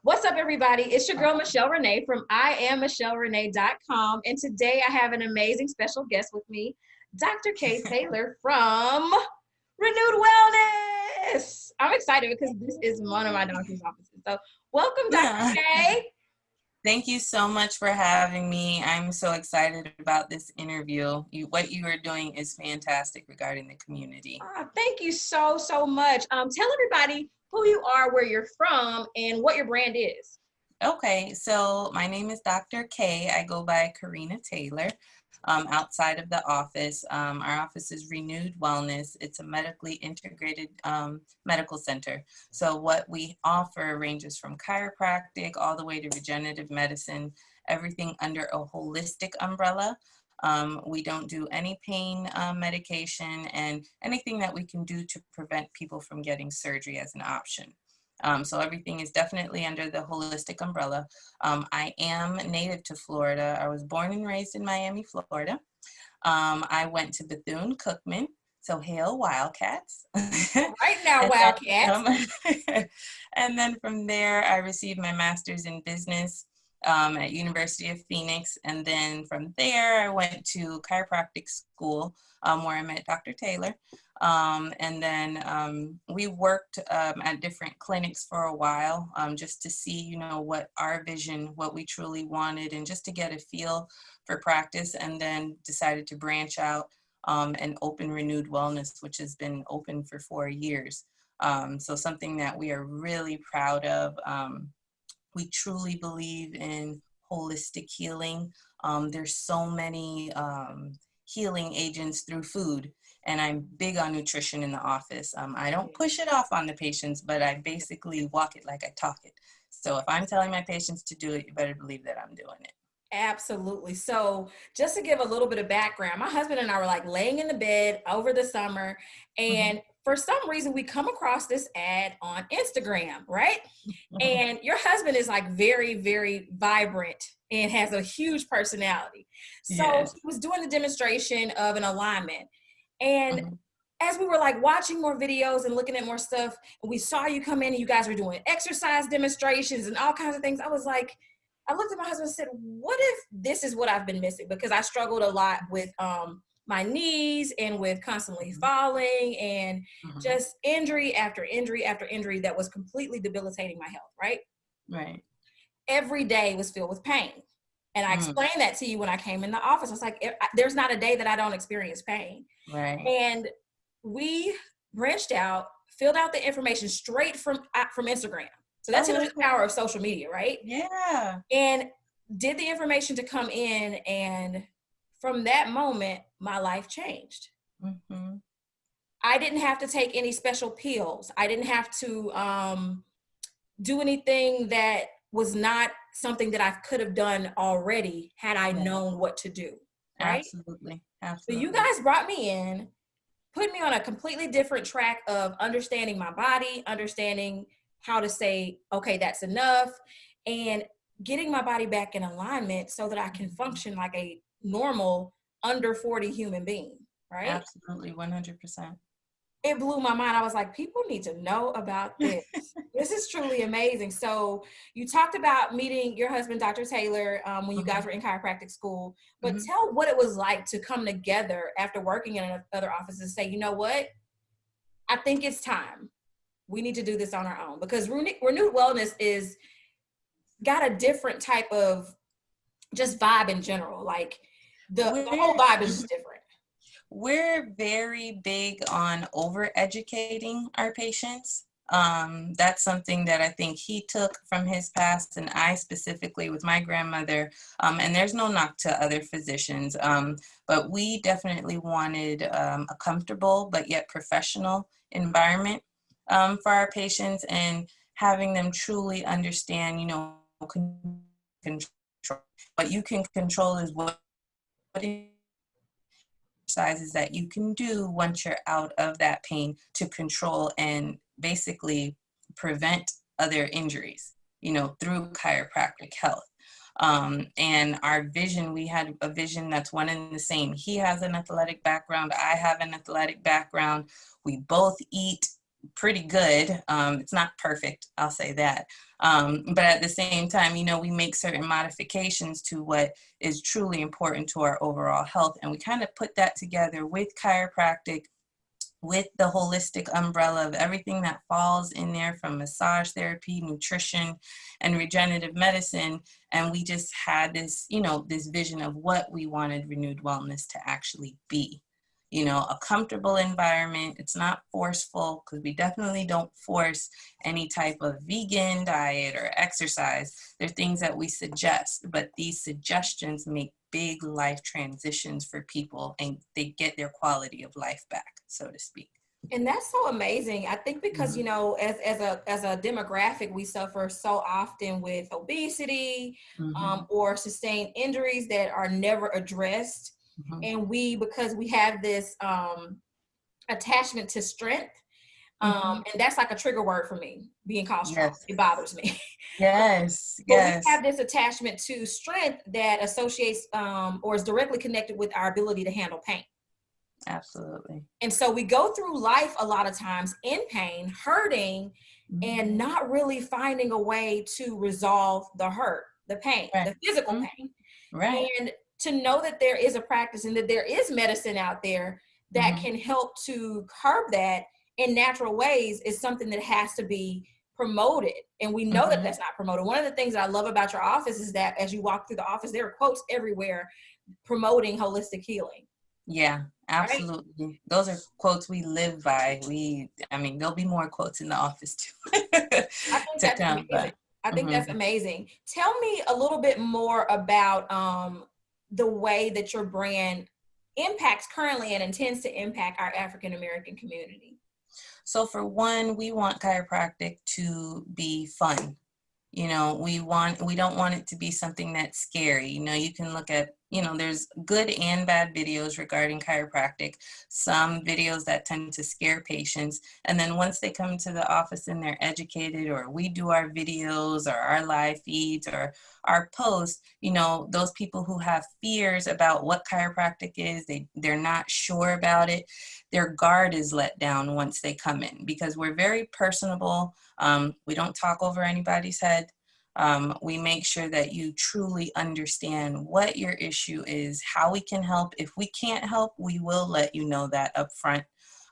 What's up, everybody? It's your girl, Michelle Renee from IamMichelleRenee.com. And today I have an amazing special guest with me, Dr. Kay Taylor from Renewed Wellness. I'm excited because this is one of my doctor's offices. So welcome, Dr. Yeah. Kay. Thank you so much for having me. I'm so excited about this interview. What you are doing is fantastic regarding the community. Thank you so much. Tell everybody who you are, where you're from, and what your brand is. Okay, so my name is Dr. K. I go by Karina Taylor. Outside of the office, our office is Renewed Wellness. It's a medically integrated medical center. So what we offer ranges from chiropractic all the way to regenerative medicine, everything under a holistic umbrella. We don't do any pain medication, and anything that we can do to prevent people from getting surgery as an option. So everything is definitely under the holistic umbrella. I am native to Florida. I was born and raised in Miami, Florida. I went to Bethune-Cookman, so hail Wildcats. Right now, and Wildcats. and then from there, I received my master's in business at University of Phoenix. And then from there, I went to chiropractic school where I met Dr. Taylor. And then we worked at different clinics for a while just to see, what our vision, what we truly wanted, and just to get a feel for practice, and then decided to branch out and open Renewed Wellness, which has been open for 4 years. So something that we are really proud of. We truly believe in holistic healing. There's so many healing agents through food, and I'm big on nutrition in the office. I don't push it off on the patients, but I basically walk it like I talk it. So if I'm telling my patients to do it, you better believe that I'm doing it. Absolutely. So just to give a little bit of background, my husband and I were like laying in the bed over the summer, and for some reason we come across this ad on Instagram, right? And your husband is like very, very vibrant and has a huge personality. So Yes. he was doing the demonstration of an alignment. And as we were like watching more videos and looking at more stuff, and we saw you come in and you guys were doing exercise demonstrations and all kinds of things, I looked at my husband and said, what if this is what I've been missing? Because I struggled a lot with my knees and with constantly falling and just injury after injury after injury that was completely debilitating my health, right? Right. Every day was filled with pain. And I explained that to you when I came in the office. I was like, there's not a day that I don't experience pain. Right. And we branched out, filled out the information straight from Instagram. So that's the power of social media, right? Yeah. And did the information to come in, and from that moment, my life changed. I didn't have to take any special pills. I didn't have to do anything that was not something that I could have done already had I known what to do, right? Absolutely. So you guys brought me in, put me on a completely different track of understanding my body, understanding how to say, okay, that's enough, and getting my body back in alignment so that I can function like a normal under 40 human being, right? Absolutely, 100%. It blew my mind. I was like, people need to know about this. This is truly amazing. So you talked about meeting your husband, Dr. Taylor, when you guys were in chiropractic school, but tell what it was like to come together after working in other offices and say, you know what? I think it's time. We need to do this on our own, because Renewed Wellness is got a different type of just vibe in general. Like the whole vibe is just different. We're very big on over-educating our patients. That's something that I think he took from his past, and I specifically with my grandmother, and there's no knock to other physicians, but we definitely wanted a comfortable but yet professional environment for our patients, and having them truly understand, control. What you can control is what exercises that you can do once you're out of that pain to control and basically prevent other injuries, through chiropractic health. And our vision, we had a vision that's one and the same. He has an athletic background. I have an athletic background. We both eat pretty good. It's not perfect, I'll say that. But at the same time, you know, we make certain modifications to what is truly important to our overall health. And we kind of put that together with chiropractic, with the holistic umbrella of everything that falls in there, from massage therapy, nutrition, and regenerative medicine. And we just had this, you know, this vision of what we wanted renewed wellness to actually be. You know, a comfortable environment. It's not forceful, because we definitely don't force any type of vegan diet or exercise. They're things that we suggest, but these suggestions make big life transitions for people, and they get their quality of life back, so to speak. And that's so amazing. I think because, you know, as a demographic, we suffer so often with obesity, Mm-hmm. or sustained injuries that are never addressed. Mm-hmm. And because we have this attachment to strength, Mm-hmm. and that's like a trigger word for me, being called strong. Yes. It bothers me. Yes. But we Yes. have this attachment to strength that associates, or is directly connected with our ability to handle pain. Absolutely. And so we go through life a lot of times in pain, hurting, Mm-hmm. and not really finding a way to resolve the hurt, the pain, Right. the physical Mm-hmm. pain. Right. And to know that there is a practice and that there is medicine out there that Mm-hmm. can help to curb that in natural ways is something that has to be promoted. And we know that Mm-hmm. that's not promoted. One of the things that I love about your office is that as you walk through the office, there are quotes everywhere promoting holistic healing. Yeah, Right? absolutely. Those are quotes we live by. I mean, there'll be more quotes in the office too I think to that's come, amazing. but I think hmm that's amazing. Tell me a little bit more about the way that your brand impacts currently and intends to impact our African American community. So for one, we want chiropractic to be fun. You know, we don't want it to be something that's scary. You know, you can look at, you know, there's good and bad videos regarding chiropractic, some videos that tend to scare patients. And then once they come to the office and they're educated, or we do our videos or our live feeds or our posts, you know, those people who have fears about what chiropractic is, they're not sure about it, their guard is let down once they come in, because we're very personable. We don't talk over anybody's head. We make sure that you truly understand what your issue is, how we can help. If we can't help, we will let you know that up front.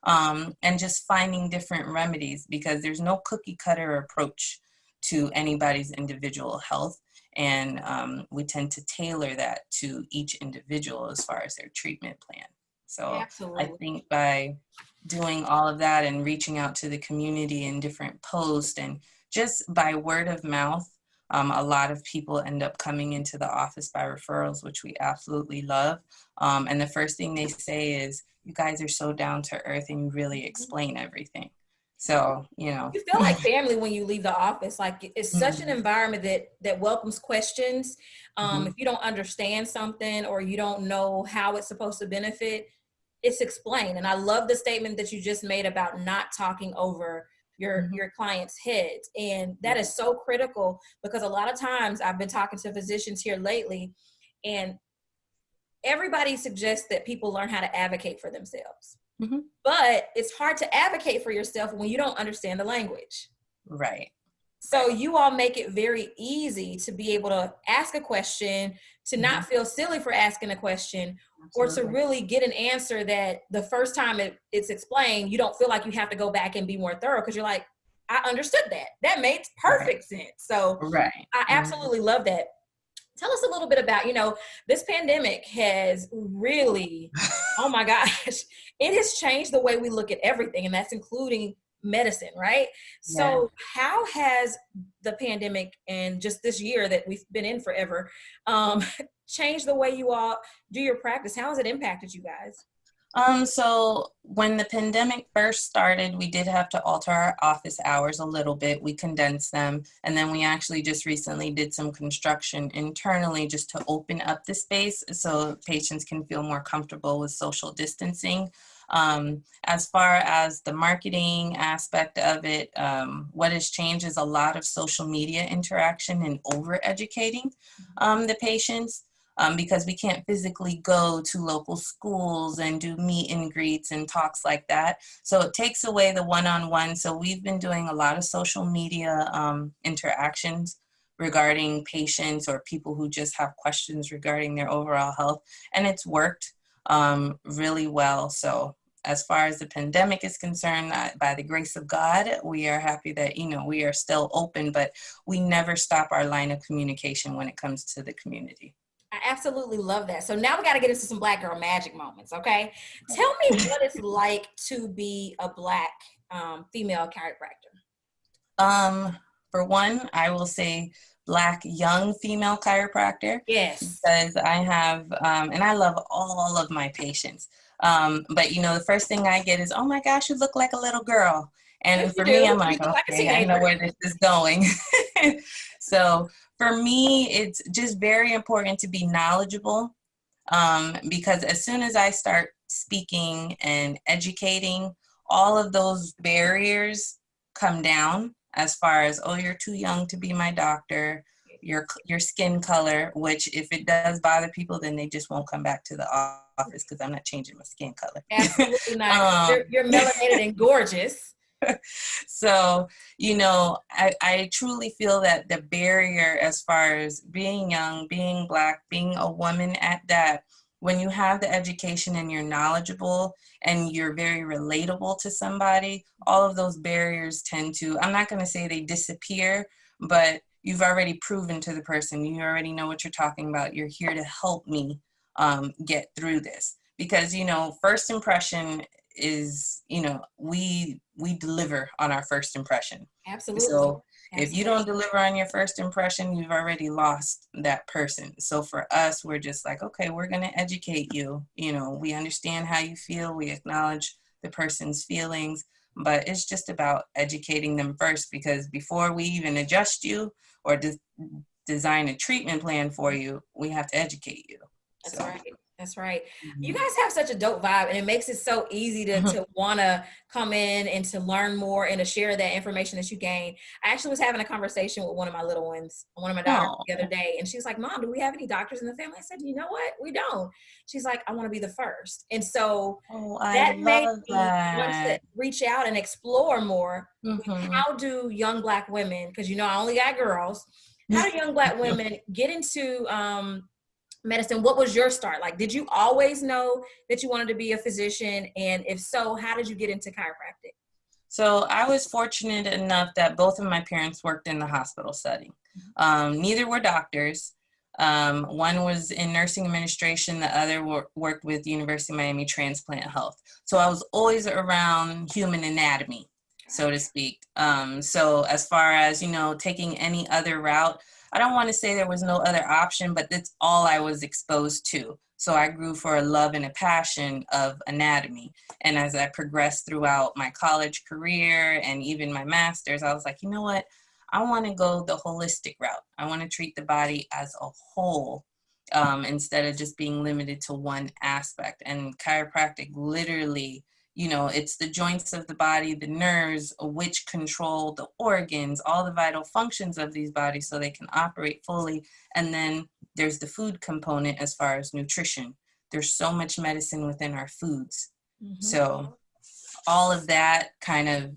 And just finding different remedies, because there's no cookie cutter approach to anybody's individual health. And we tend to tailor that to each individual as far as their treatment plan. So I Absolutely. think by doing all of that and reaching out to the community in different posts and just by word of mouth, a lot of people end up coming into the office by referrals, which we absolutely love. And the first thing they say is, "You guys are so down to earth and you really explain everything." So, you know. You feel like family when you leave the office. Like it's such an Mhm, environment that welcomes questions. mhm, If you don't understand something or you don't know how it's supposed to benefit, it's explained. And I love the statement that you just made about not talking over mhm, your clients' heads. And that yeah, is so critical because a lot of times I've been talking to physicians here lately, and everybody suggests that people learn how to advocate for themselves. mhm, But it's hard to advocate for yourself when you don't understand the language. right, So right, you all make it very easy to be able to ask a question, to mhm, not feel silly for asking a question, or to absolutely, really get an answer that the first time it's explained, you don't feel like you have to go back and be more thorough because you're like, I understood that. That makes right, perfect sense. So right, I mhm, absolutely love that. Tell us a little bit about, this pandemic has really, oh my gosh, it has changed the way we look at everything, and that's including medicine, right? yeah. So how has the pandemic and just this year that we've been in forever changed the way you all do your practice? How has it impacted you guys? So when the pandemic first started, we did have to alter our office hours a little bit. We condensed them. And then we actually just recently did some construction internally just to open up the space so patients can feel more comfortable with social distancing. As far as the marketing aspect of it, what has changed is a lot of social media interaction and over educating the patients. because we can't physically go to local schools and do meet and greets and talks like that. So it takes away the one-on-one. So we've been doing a lot of social media interactions regarding patients or people who just have questions regarding their overall health. And it's worked really well. So as far as the pandemic is concerned, by the grace of God, we are happy that, we are still open, but we never stop our line of communication when it comes to the community. I absolutely love that. So now we got to get into some Black girl magic moments, okay? Tell me what it's like to be a Black female chiropractor. For one, I will say Black young female chiropractor, Yes. because I have, and I love all of my patients. But the first thing I get is, oh my gosh, you look like a little girl. Yes, And you for me, do. I'm You like, look like a okay, I know teenager. where this is going. So for me, it's just very important to be knowledgeable, because as soon as I start speaking and educating, all of those barriers come down as far as, oh, you're too young to be my doctor, your skin color, which if it does bother people, then they just won't come back to the office because I'm not changing my skin color. Absolutely not. um, You're melanated and gorgeous. so, I truly feel that the barrier as far as being young, being Black, being a woman at that, when you have the education and you're knowledgeable and you're very relatable to somebody, all of those barriers tend to, I'm not going to say they disappear, but you've already proven to the person, you already know what you're talking about. You're here to help me get through this. Because, first impression is, we deliver on our first impression. Absolutely. So if you Absolutely. don't deliver on your first impression, you've already lost that person. So for us, we're just like, okay, we're going to educate you. We understand how you feel. We acknowledge the person's feelings, but it's just about educating them first, because before we even adjust you or design a treatment plan for you, we have to educate you. That's So. right. That's right. You Mhm. guys have such a dope vibe, and it makes it so easy to want to come in and to learn more and to share that information that you gain. I actually was having a conversation with one of my little ones, one of my daughters Oh, the other day, and she was like, Mom, do we have any doctors in the family? I said, you know what? We don't. She's like, I want to be the first. And so oh, I that made love me want to that. reach out and explore more with Hmm. how do young Black women, because I only got girls, how do young Black women get into medicine? What was your start? Like, did you always know that you wanted to be a physician? And if so, how did you get into chiropractic? So I was fortunate enough that both of my parents worked in the hospital setting. Neither were doctors. One was in nursing administration, the other worked with University of Miami Transplant Health. So I was always around human anatomy, so to speak. So as far as, taking any other route, I don't want to say there was no other option, but that's all I was exposed to. So I grew for a love and a passion of anatomy. And as I progressed throughout my college career and even my master's, I was like, you know what? I want to go the holistic route. I want to treat the body as a whole, instead of just being limited to one aspect. And chiropractic literally, it's the joints of the body, the nerves, which control the organs, all the vital functions of these bodies so they can operate fully. And then there's the food component as far as nutrition. There's so much medicine within our foods. Mm-hmm. So all of that kind of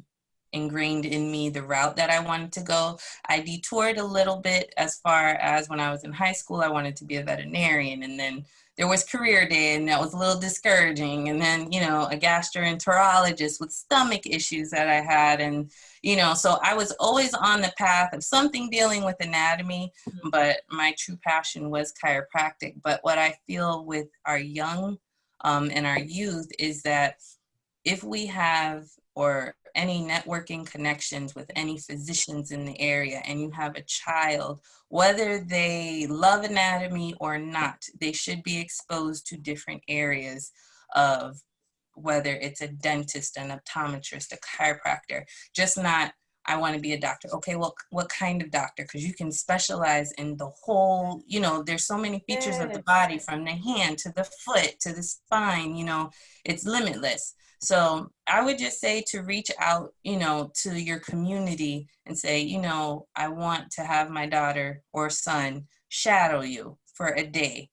ingrained in me the route that I wanted to go. I detoured a little bit as far as when I was in high school, I wanted to be a veterinarian. And then there was career day, and that was a little discouraging. And then, a gastroenterologist with stomach issues that I had. And, so I was always on the path of something dealing with anatomy, but my true passion was chiropractic. But what I feel with our young and our youth is that if we have or any networking connections with any physicians in the area and you have a child, whether they love anatomy or not, they should be exposed to different areas of whether it's a dentist, an optometrist, a chiropractor, just not, I want to be a doctor. Okay, well, what kind of doctor? Because you can specialize in the whole, there's so many features of the Yes. body, from the hand to the foot to the spine, it's limitless. So I would just say to reach out, to your community and say, I want to have my daughter or son shadow you for a day.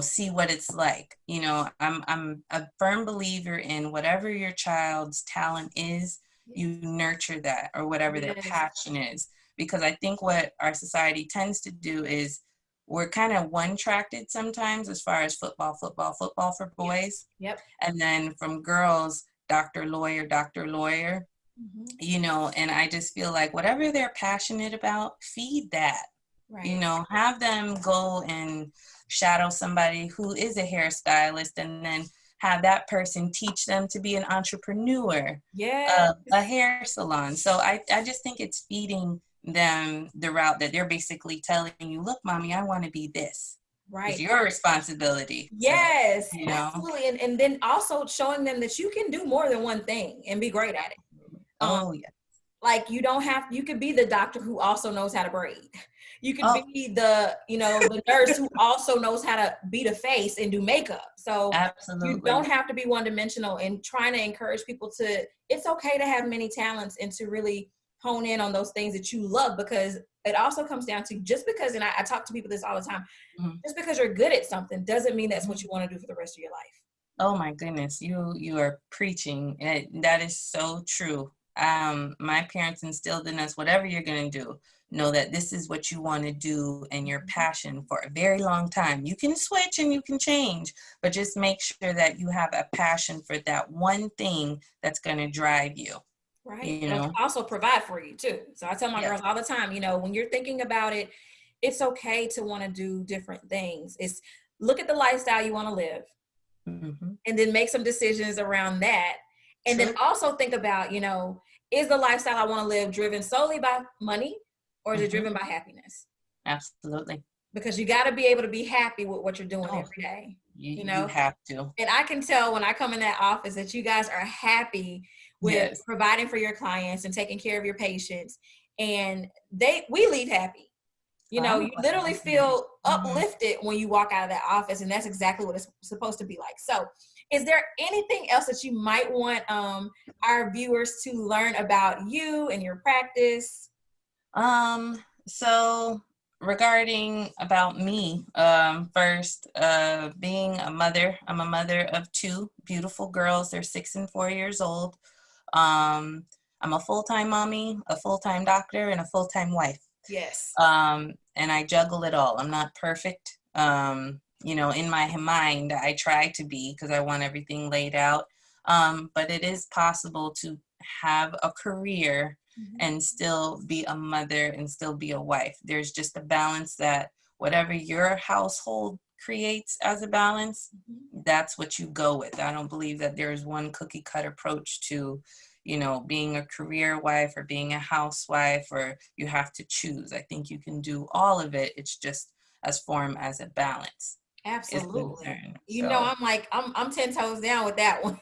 see what it's like. I'm a firm believer in whatever your child's talent is, you nurture that, or whatever their Yes. passion is. Because I think what our society tends to do is we're kind of one-tracked sometimes, as far as football, football, football for Yes. boys. Yep. And then from girls, doctor, lawyer, Hmm. and I just feel like whatever they're passionate about, feed that. Right. Have them go and shadow somebody who is a hairstylist, and then have that person teach them to be an entrepreneur Yes. of a hair salon. So I just think it's feeding them the route that they're basically telling you, look, mommy, I want to be this. It's Right. your responsibility. So, Yes, absolutely. And then also showing them that you can do more than one thing and be great at it. Um, oh, yeah. like you don't have, you could be the doctor who also knows how to braid. You could Oh, be the nurse who also knows how to beat a face and do makeup. So you absolutely. don't have to be one dimensional, and trying to encourage people to, it's okay to have many talents and to really hone in on those things that you love, because it also comes down to, just because, and I talk to people this all the time, Mhm. just because you're good at something doesn't mean that's what Mhm. you want to do for the rest of your life. Oh my goodness, you are preaching. That is so true. My parents instilled in us, whatever you're going to do, know that this is what you want to do and your passion for a very long time. You can switch and you can change, but just make sure that you have a passion for that one thing that's going to drive you, Right. you It'll know? also provide for you too. So I tell my Yeah. girls all the time, when you're thinking about it, it's okay to want to do different things. It's, look at the lifestyle you want to live Hmm. and then make some decisions around that. And then True. also think about, is the lifestyle I want to live driven solely by money, or is it Hmm. driven by happiness? Absolutely. Because you got to be able to be happy with what you're doing Oh, every day, you, you you know? have to. And I can tell when I come in that office that you guys are happy with Yes. providing for your clients and taking care of your patients. And we leave happy. I'm You glad literally to hear it. feel Mhm. uplifted when you walk out of that office, and that's exactly what it's supposed to be like. So, is there anything else that you might want our viewers to learn about you and your practice? So regarding about me, first, being a mother, I'm a mother of two beautiful girls. They're 6 and 4 years old. Um, I'm a full-time mommy, a full-time doctor, and a full-time wife. Yes. And I juggle it all. I'm not perfect. In my mind, I try to be, because I want everything laid out. But it is possible to have a career Mhm. and still be a mother and still be a wife. There's just a balance that whatever your household creates as a balance, Mhm. that's what you go with. I don't believe that there's one cookie cut approach to, being a career wife or being a housewife, or you have to choose. I think you can do all of it. It's just as form as a balance is Absolutely. concerned. So I'm 10 toes down with that one.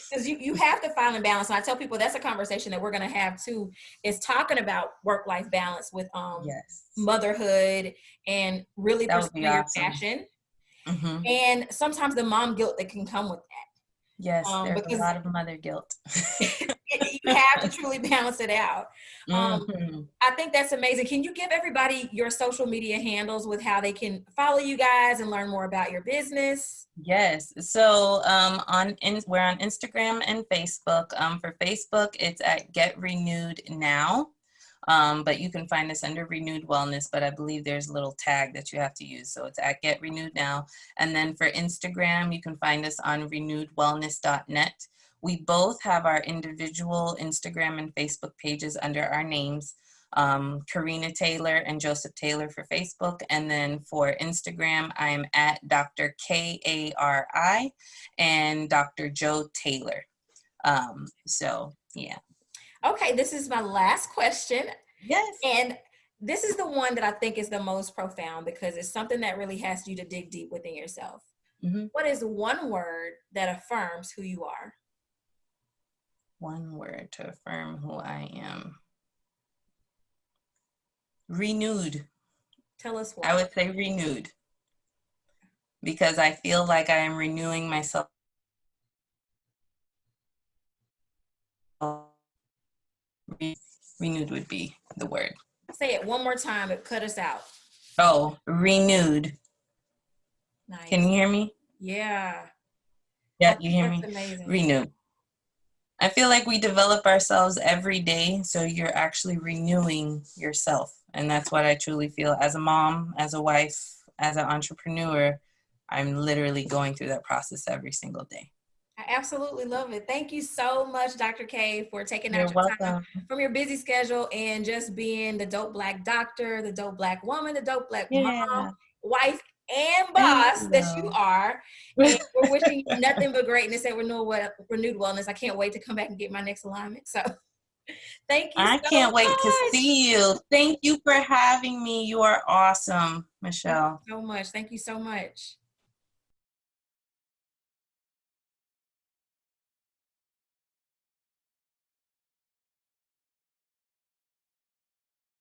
Because you have to find a balance. And I tell people that's a conversation that we're gonna have too, is talking about work-life balance with yes, motherhood and really that would be pursuing your awesome. passion. Hmm. And sometimes the mom guilt that can come with that. Yes, there's a Because lot of mother guilt. you have to truly balance it out. Um, Hmm. I think that's amazing. Can you give everybody your social media handles with how they can follow you guys and learn more about your business? Yes. So we're on Instagram and Facebook. For Facebook, it's at Get Renewed Now. But you can find us under Renewed Wellness, but I believe there's a little tag that you have to use. So it's at Get Renewed Now. And then for Instagram, you can find us on renewedwellness.net. We both have our individual Instagram and Facebook pages under our names. Karina Taylor and Joseph Taylor for Facebook. And then for Instagram, I am at Dr. Kari and Dr. Joe Taylor. So yeah. Okay, this is my last question. Yes. And this is the one that I think is the most profound, because it's something that really has you to dig deep within yourself. Mm-hmm. What is one word that affirms who you are? One word to affirm who I am. Renewed. Tell us I why. would say renewed, because I feel like I am renewing myself. Renewed would be the word. Say it one more time, but cut us out. Oh, renewed. Can you Nice. hear me? Yeah. I Yeah, you think hear that's me? amazing. Renew. I feel like we develop ourselves every day, so you're actually renewing yourself. And that's what I truly feel as a mom, as a wife, as an entrepreneur. I'm literally going through that process every single day. I absolutely love it. Thank you so much, Dr. K, for taking out You're your time welcome. from your busy schedule and just being the dope Black doctor, the dope Black woman, the dope Black mom, Yeah. wife, and Thank boss you, that you though. are. And we're wishing you nothing but greatness and renewed wellness. I can't wait to come back and get my next alignment. So thank you I so can't wait to much. see you. Thank you for having me. You are awesome, Thank you Michelle. so much. Thank you so much.